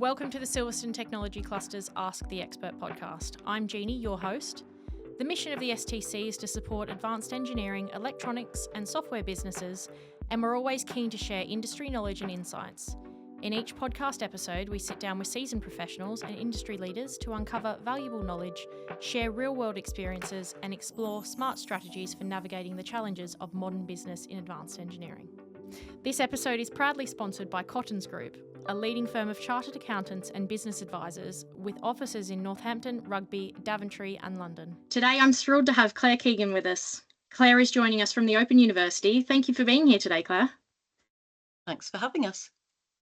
Welcome to the Silverstone Technology Cluster's Ask the Expert podcast. I'm Jeannie, your host. The mission of the STC is to support advanced engineering, electronics, and software businesses, and we're always keen to share industry knowledge and insights. In each podcast episode, we sit down with seasoned professionals and industry leaders to uncover valuable knowledge, share real-world experiences, and explore smart strategies for navigating the challenges of modern business in advanced engineering. This episode is proudly sponsored by Cottons Group, a leading firm of chartered accountants and business advisors with offices in Northampton, Rugby, Daventry and London. Today I'm thrilled to have Clare Keegan with us. Clare is joining us from the Open University. Thank you for being here today, Clare. Thanks for having us.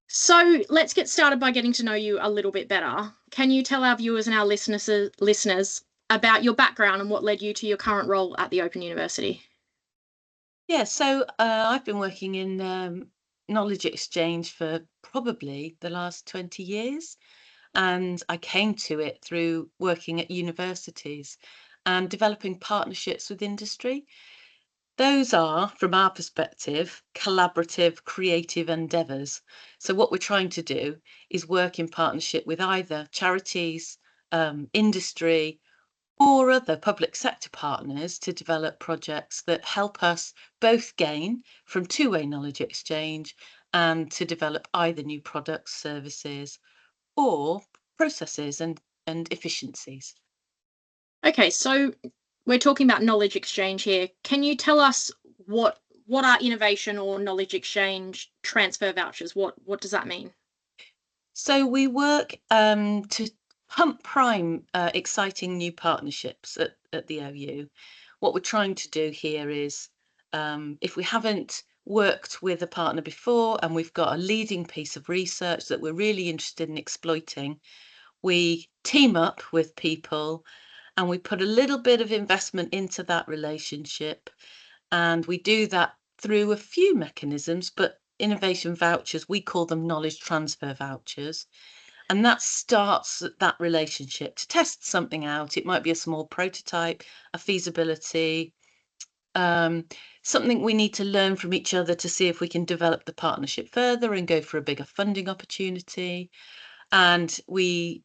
So let's get started by getting to know you a little bit better. Can you tell our viewers and our listeners about your background and what led you to your current role at the Open University? Yeah, so I've been working in knowledge exchange for probably the last 20 years. And I came to it through working at universities and developing partnerships with industry. Those are, from our perspective, collaborative, creative endeavours. So what we're trying to do is work in partnership with either charities, industry, or other public sector partners to develop projects that help us both gain from two-way knowledge exchange and to develop either new products, services, or processes and efficiencies. Okay, so we're talking about knowledge exchange here. Can you tell us what are innovation or knowledge exchange transfer vouchers? What does that mean? So we work to pump prime exciting new partnerships at the OU. What we're trying to do here is, if we haven't worked with a partner before and we've got a leading piece of research that we're really interested in exploiting, we team up with people and we put a little bit of investment into that relationship. And we do that through a few mechanisms, but innovation vouchers, we call them knowledge transfer vouchers. And that starts that relationship to test something out. It might be a small prototype, a feasibility, something we need to learn from each other to see if we can develop the partnership further and go for a bigger funding opportunity. And we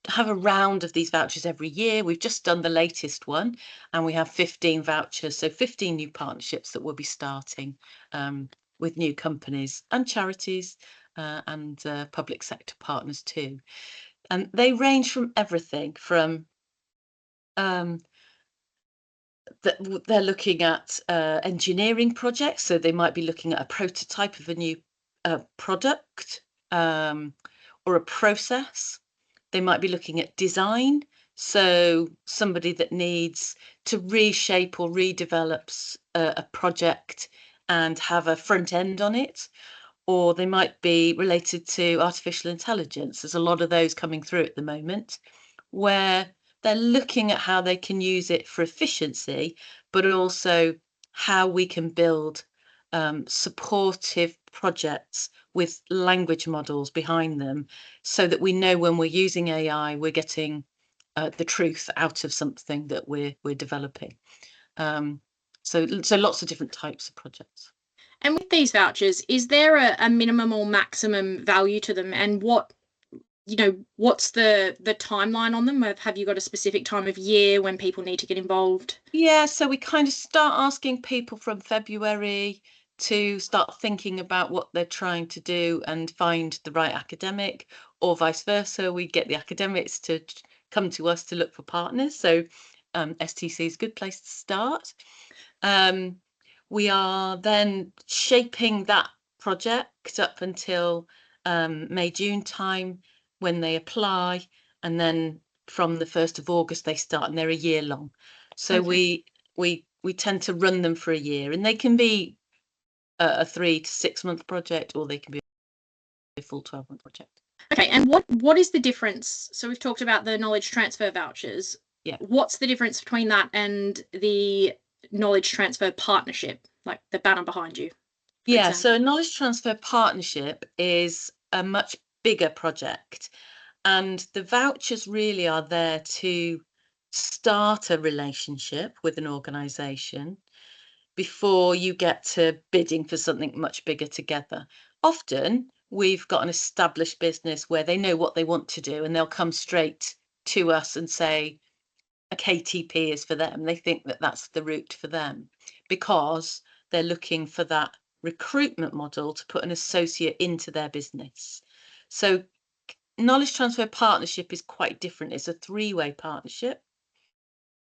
have a round of these vouchers every year. We've just done the latest one and we have 15 vouchers, so 15 new partnerships that we'll be starting with new companies and charities and public sector partners too. And they range from everything from they're looking at engineering projects, so they might be looking at a prototype of a new product or a process. They might be looking at design, so somebody that needs to reshape or redevelop a project and have a front end on it. Or they might be related to artificial intelligence. There's a lot of those coming through at the moment, where they're looking at how they can use it for efficiency, but also how we can build supportive projects with language models behind them so that we know when we're using AI, we're getting the truth out of something that we're developing. So lots of different types of projects. And with these vouchers, is there a minimum or maximum value to them? And what's the timeline on them? Have you got a specific time of year when people need to get involved? Yeah, so we kind of start asking people from February to start thinking about what they're trying to do and find the right academic, or vice versa. We get the academics to come to us to look for partners. So STC is a good place to start. We are then shaping that project up until May, June time when they apply. And then from the 1st of August, they start and they're a year long. So okay. we tend to run them for a year, and they can be a 3 to 6 month project, or they can be a full 12-month project. Okay, and what is the difference? So we've talked about the knowledge transfer vouchers. Yeah. What's the difference between that and the knowledge transfer partnership, like the banner behind you? Yeah, so a knowledge transfer partnership is a much bigger project, and the vouchers really are there to start a relationship with an organisation before you get to bidding for something much bigger together. Often we've got an established business where they know what they want to do, and they'll come straight to us and say a KTP is for them. They think that that's the route for them because they're looking for that recruitment model to put an associate into their business. So knowledge transfer partnership is quite different. It's a three-way partnership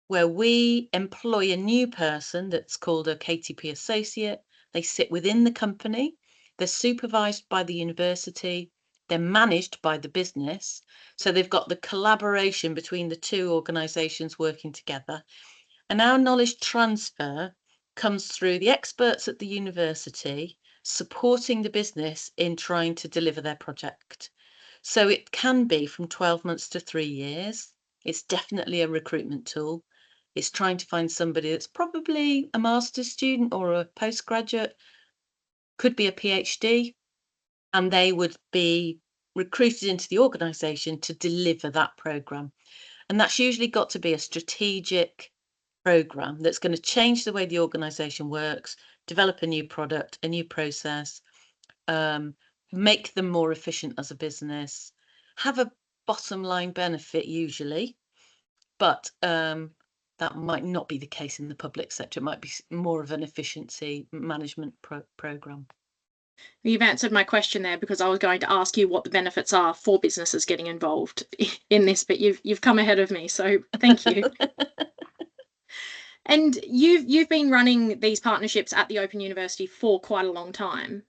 where we employ a new person that's called a KTP associate. They sit within the company. They're supervised by the university. They're managed by the business. So they've got the collaboration between the two organisations working together. And our knowledge transfer comes through the experts at the university supporting the business in trying to deliver their project. So it can be from 12 months to 3 years. It's definitely a recruitment tool. It's trying to find somebody that's probably a master's student or a postgraduate, could be a PhD, and they would be recruited into the organisation to deliver that programme. And that's usually got to be a strategic programme that's going to change the way the organisation works, develop a new product, a new process, make them more efficient as a business, have a bottom line benefit usually, but that might not be the case in the public sector. It might be more of an efficiency management program. You've answered my question there, because I was going to ask you what the benefits are for businesses getting involved in this, but you've come ahead of me, so thank you. And you've been running these partnerships at the Open University for quite a long time.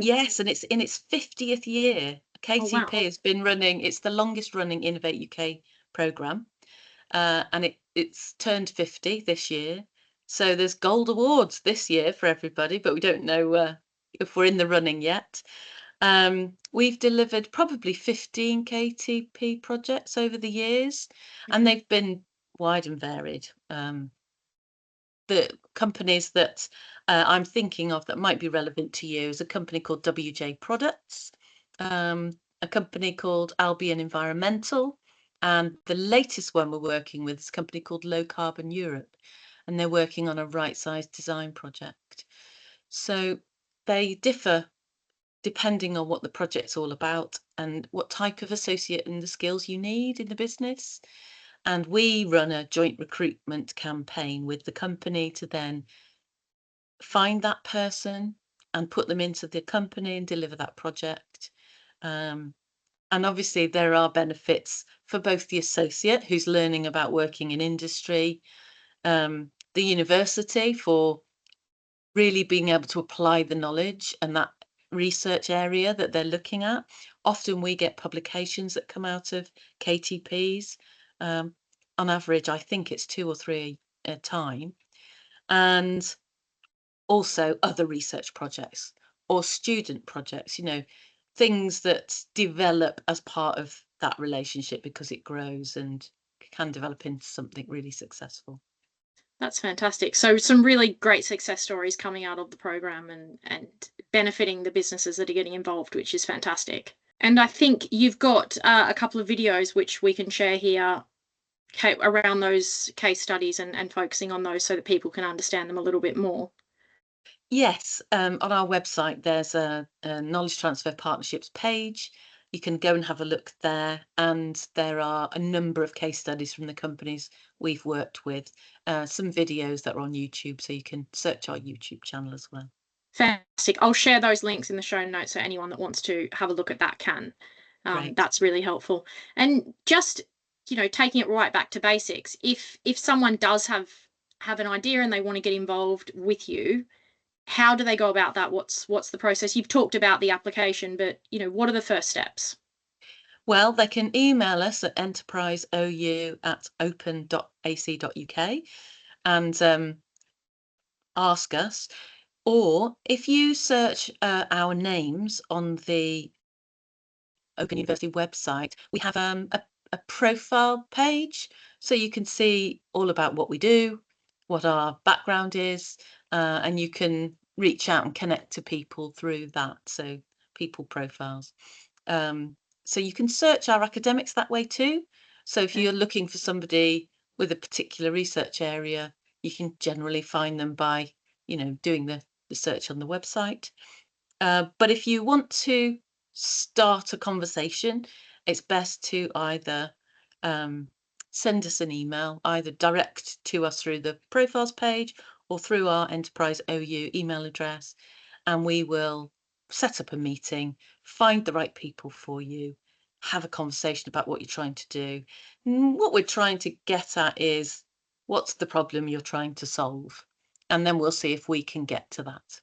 Yes, and it's in its 50th year. Oh, wow. KTP has been running, it's the longest running Innovate UK programme, and it's turned 50 this year. So there's gold awards this year for everybody, but we don't know if we're in the running yet. We've delivered probably 15 KTP projects over the years, and they've been wide and varied. The companies that I'm thinking of that might be relevant to you is a company called WJ Products, a company called Albion Environmental, and the latest one we're working with is a company called Low Carbon Europe, and they're working on a right-sized design project. So they differ depending on what the project's all about and what type of associate and the skills you need in the business. And we run a joint recruitment campaign with the company to then find that person and put them into the company and deliver that project. And obviously there are benefits for both the associate who's learning about working in industry, the university for really being able to apply the knowledge and that research area that they're looking at. Often we get publications that come out of KTPs. On average, I think it's 2 or 3 a time. And also other research projects or student projects, things that develop as part of that relationship because it grows and can develop into something really successful. That's fantastic. So some really great success stories coming out of the program and benefiting the businesses that are getting involved, which is fantastic. And I think you've got a couple of videos which we can share here around those case studies and focusing on those so that people can understand them a little bit more. Yes, on our website, there's a knowledge transfer partnerships page. You can go and have a look there, and there are a number of case studies from the companies we've worked with, some videos that are on YouTube, so you can search our YouTube channel as well. Fantastic. I'll share those links in the show notes so anyone that wants to have a look at that can. That's really helpful. And just, taking it right back to basics, if someone does have an idea and they want to get involved with you, how do they go about that? What's the process? You've talked about the application, but what are the first steps? Well, they can email us at enterpriseou@open.ac.uk and ask us. Or if you search our names on the Open University website, we have a profile page, so you can see all about what we do, what our background is, and you can reach out and connect to people through that. So people profiles. So you can search our academics that way too. So if you're looking for somebody with a particular research area, you can generally find them by, doing the search on the website. But if you want to start a conversation, it's best to either send us an email, either direct to us through the profiles page or through our Enterprise OU email address, and we will set up a meeting, find the right people for you, have a conversation about what you're trying to do. What we're trying to get at is, what's the problem you're trying to solve? And then we'll see if we can get to that.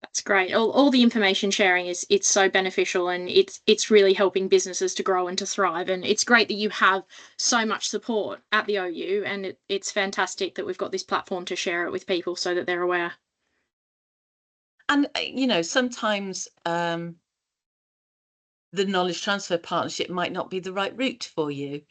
That's great. All the information sharing it's so beneficial, and it's really helping businesses to grow and to thrive. And it's great that you have so much support at the OU, and it's fantastic that we've got this platform to share it with people so that they're aware. And sometimes the knowledge transfer partnership might not be the right route for you,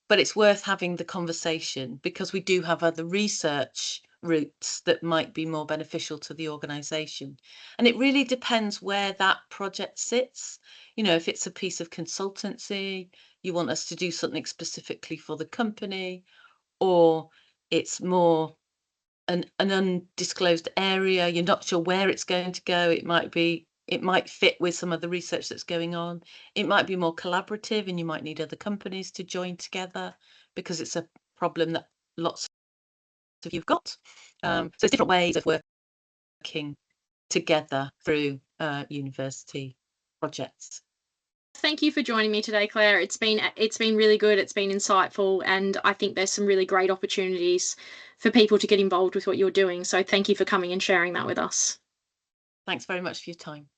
but it's worth having the conversation, because we do have other research routes that might be more beneficial to the organisation. And it really depends where that project sits. If it's a piece of consultancy, you want us to do something specifically for the company, or it's more an undisclosed area, you're not sure where it's going to go. It might fit with some of the research that's going on. It might be more collaborative, and you might need other companies to join together because it's a problem that lots of you've got. So there's different ways of working together through university projects. Thank you for joining me today, Claire. It's been really good. It's been insightful, and I think there's some really great opportunities for people to get involved with what you're doing. So thank you for coming and sharing that with us. Thanks very much for your time.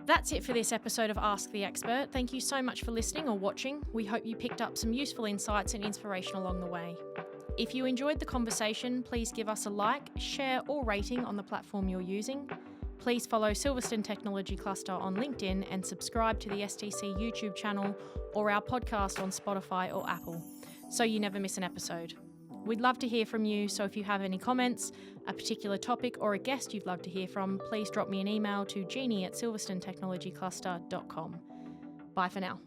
That's it for this episode of Ask the Expert. Thank you so much for listening or watching. We hope you picked up some useful insights and inspiration along the way. If you enjoyed the conversation, please give us a like, share or rating on the platform you're using. Please follow Silverstone Technology Cluster on LinkedIn and subscribe to the STC YouTube channel or our podcast on Spotify or Apple, so you never miss an episode. We'd love to hear from you, so if you have any comments, a particular topic or a guest you'd love to hear from, please drop me an email to jeannie@silverstonetechnologycluster.com. Bye for now.